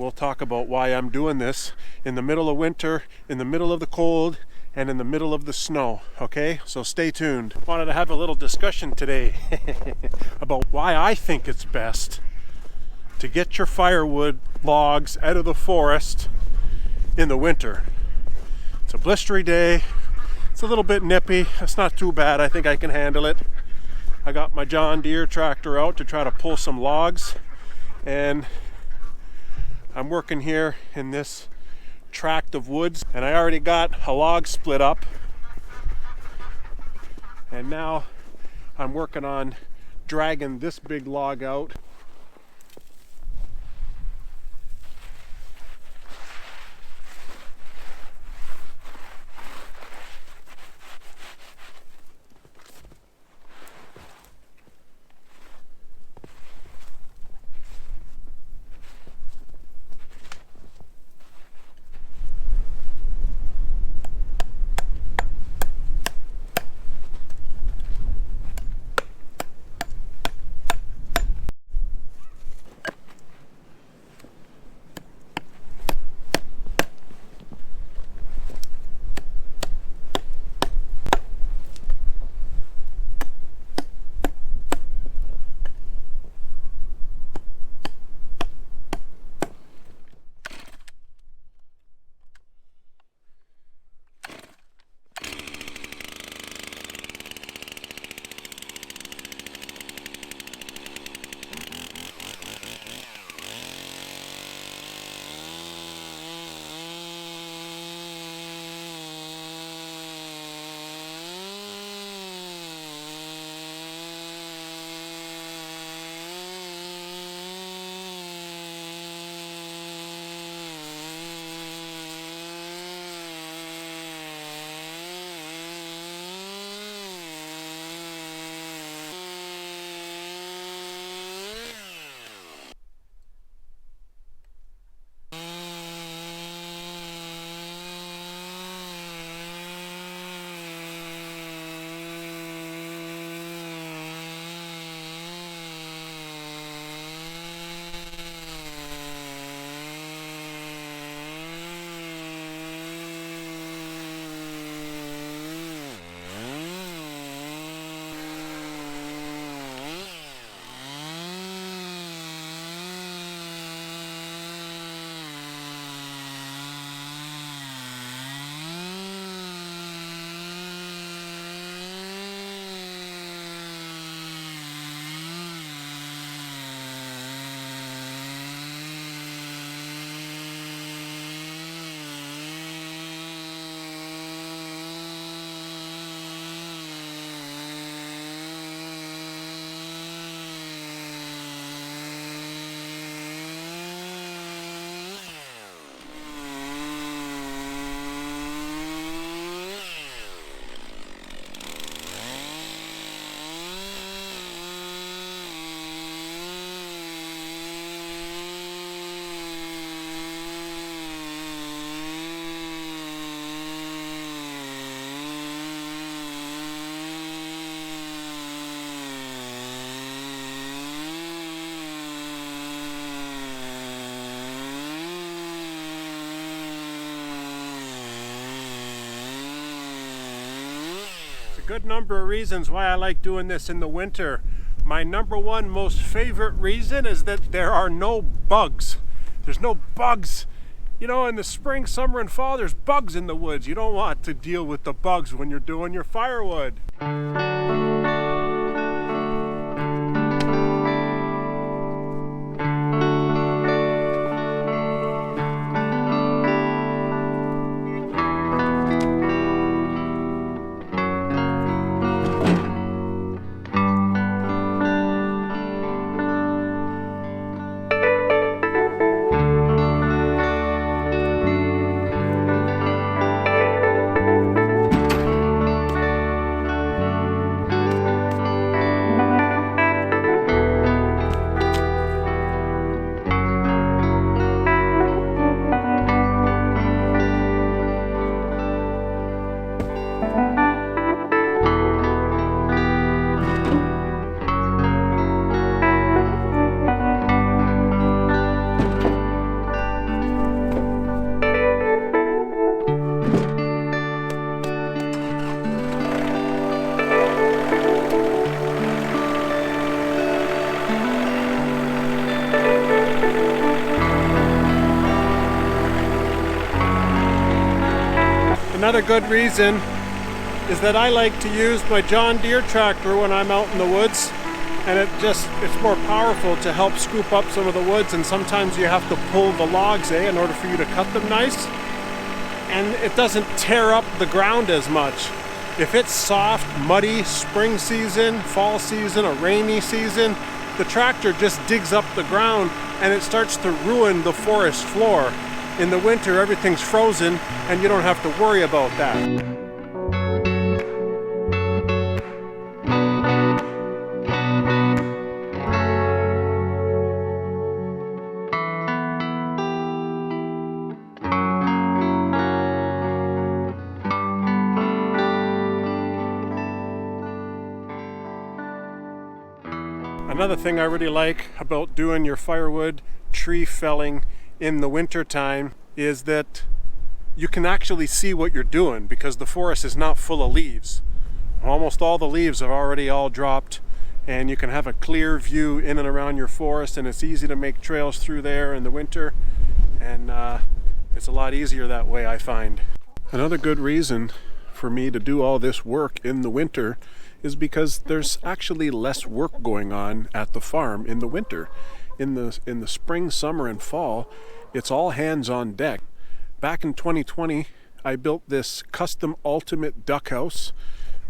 We'll talk about why I'm doing this in the middle of winter, in the middle of the cold, and in the middle of the snow, okay? So stay tuned. Wanted to have a little discussion today about why I think it's best to get your firewood logs out of the forest in the winter. It's a blistery day. It's a little bit nippy. It's not too bad. I think I can handle it. I got my John Deere tractor out to try to pull some logs, and I'm working here in this tract of woods, and I already got a log split up, and now I'm working on dragging this big log out. Good number of reasons why I like doing this in the winter. My number one most favorite reason is that there are no bugs. There's no bugs. You know, in the spring, summer, and fall, there's bugs in the woods. You don't want to deal with the bugs when you're doing your firewood. Another good reason is that I like to use my John Deere tractor when I'm out in the woods, and it's more powerful to help scoop up some of the woods, and sometimes you have to pull the logs in order for you to cut them nice, and it doesn't tear up the ground as much. If it's soft, muddy, spring season, fall season, or rainy season, the tractor just digs up the ground and it starts to ruin the forest floor. In the winter, everything's frozen and you don't have to worry about that. Another thing I really like about doing your firewood tree felling in the winter time is that you can actually see what you're doing because the forest is not full of leaves. Almost all the leaves are already all dropped, and you can have a clear view in and around your forest, and it's easy to make trails through there in the winter, and it's a lot easier that way, I find. Another good reason for me to do all this work in the winter is because there's actually less work going on at the farm in the winter. In the spring, summer, and fall, it's all hands on deck. Back in 2020, I built this custom ultimate duck house.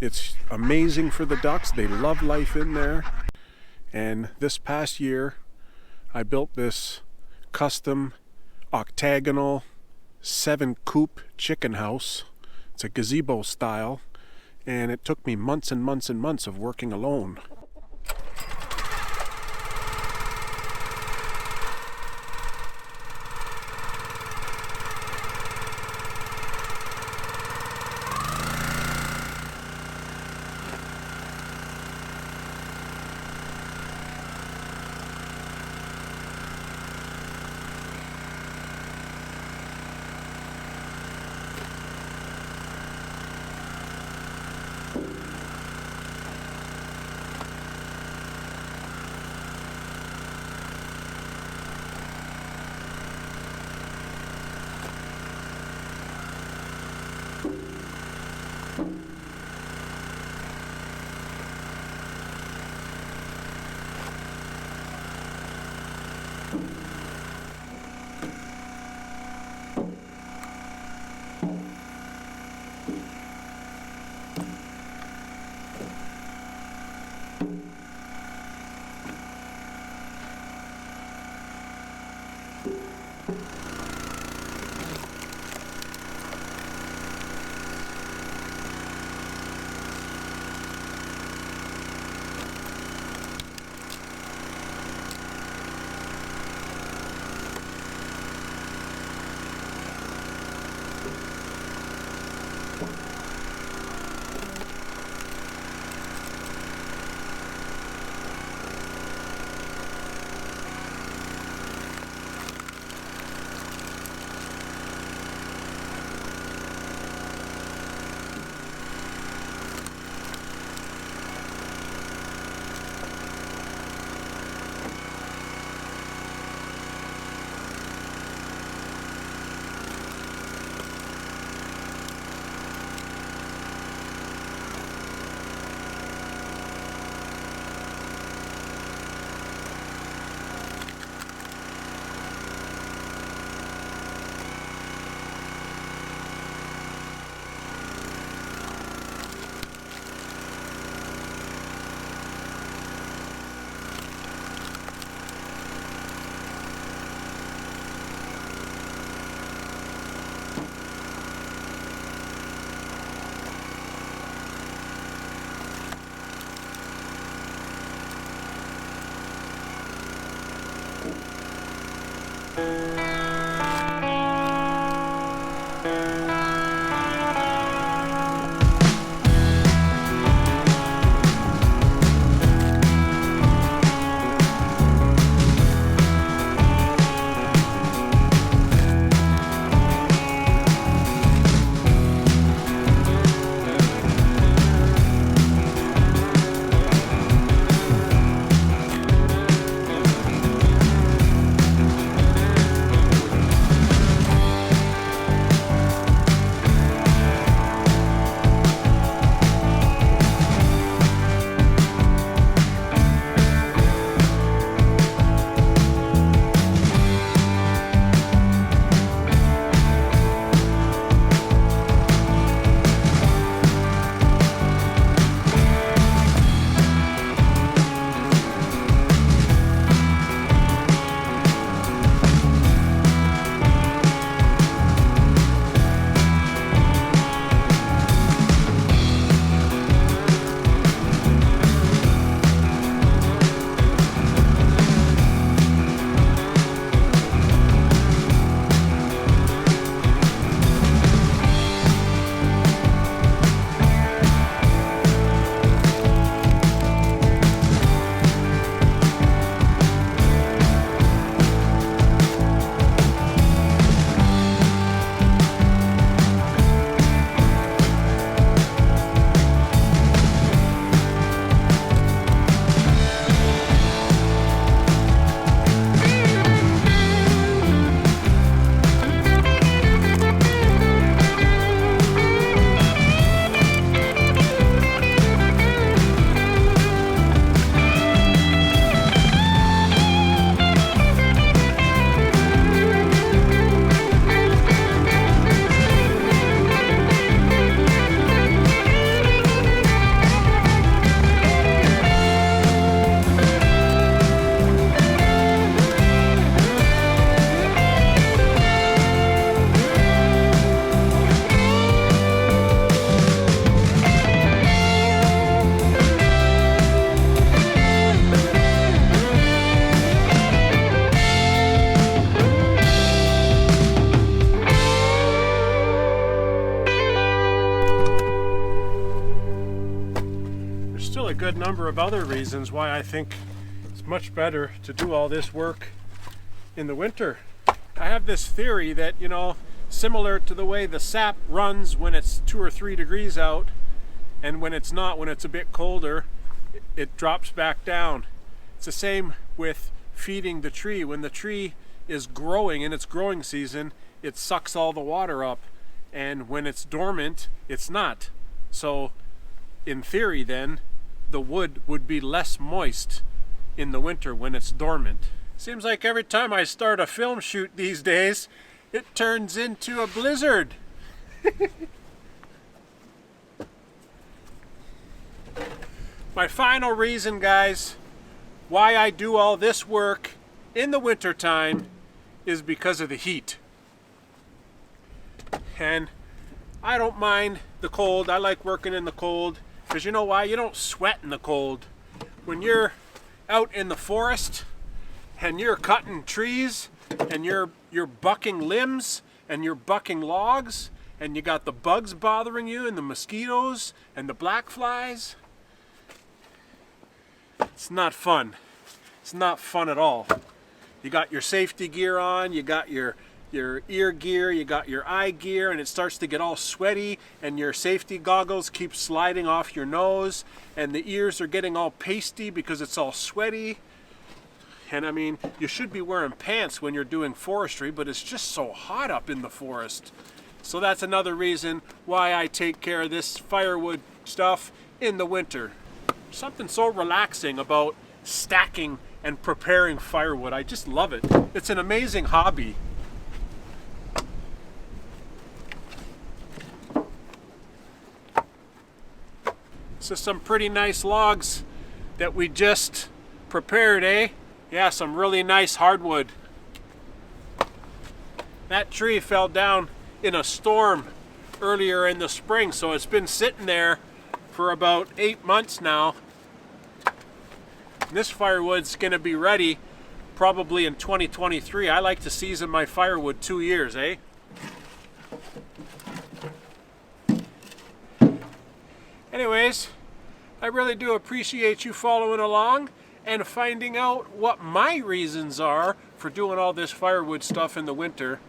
It's amazing for the ducks. They love life in there. And this past year, I built this custom octagonal 7-coop chicken house. It's a gazebo style. And it took me months and months and months of working alone. number of other reasons why I think it's much better to do all this work in the winter. I have this theory that, you know, similar to the way the sap runs when it's 2 or 3 degrees out, and when it's not, when it's a bit colder, it drops back down. It's the same with feeding the tree. When the tree is growing in its growing season, it sucks all the water up, and when it's dormant, it's not. So in theory then, the wood would be less moist in the winter when it's dormant. Seems like every time I start a film shoot these days, it turns into a blizzard. My final reason, guys, why I do all this work in the winter time is because of the heat. And I don't mind the cold. I like working in the cold because you know why? You don't sweat in the cold. When you're out in the forest and you're cutting trees and you're bucking limbs and you're bucking logs and you got the bugs bothering you and the mosquitoes and the black flies, it's not fun. It's not fun at all. You got your safety gear on, you got your ear gear, you got your eye gear, and it starts to get all sweaty, and your safety goggles keep sliding off your nose, and the ears are getting all pasty because it's all sweaty. And I mean, you should be wearing pants when you're doing forestry, but it's just so hot up in the forest. So that's another reason why I take care of this firewood stuff in the winter. Something so relaxing about stacking and preparing firewood. I just love it. It's an amazing hobby. So some pretty nice logs that we just prepared, eh? Yeah, some really nice hardwood. That tree fell down in a storm earlier in the spring, so it's been sitting there for about 8 months now. And this firewood's gonna be ready probably in 2023. I like to season my firewood 2 years, eh? Anyways, I really do appreciate you following along and finding out what my reasons are for doing all this firewood stuff in the winter.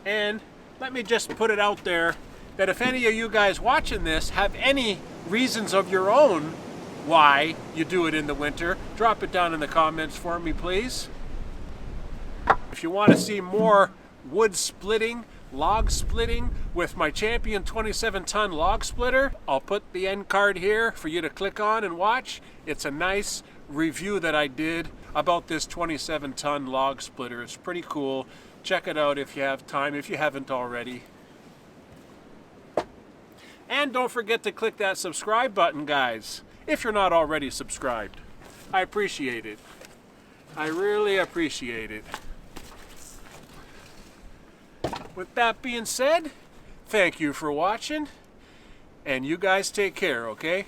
And let me just put it out there that if any of you guys watching this have any reasons of your own why you do it in the winter, drop it down in the comments for me, please. If you want to see more wood splitting, log splitting with my Champion 27-ton log splitter, I'll put the end card here for you to click on and watch. It's a nice review that I did about this 27-ton log splitter. It's pretty cool. Check it out if you have time, if you haven't already. And don't forget to click that subscribe button, guys, if you're not already subscribed. I appreciate it. I really appreciate it. With that being said, thank you for watching, and you guys take care, okay?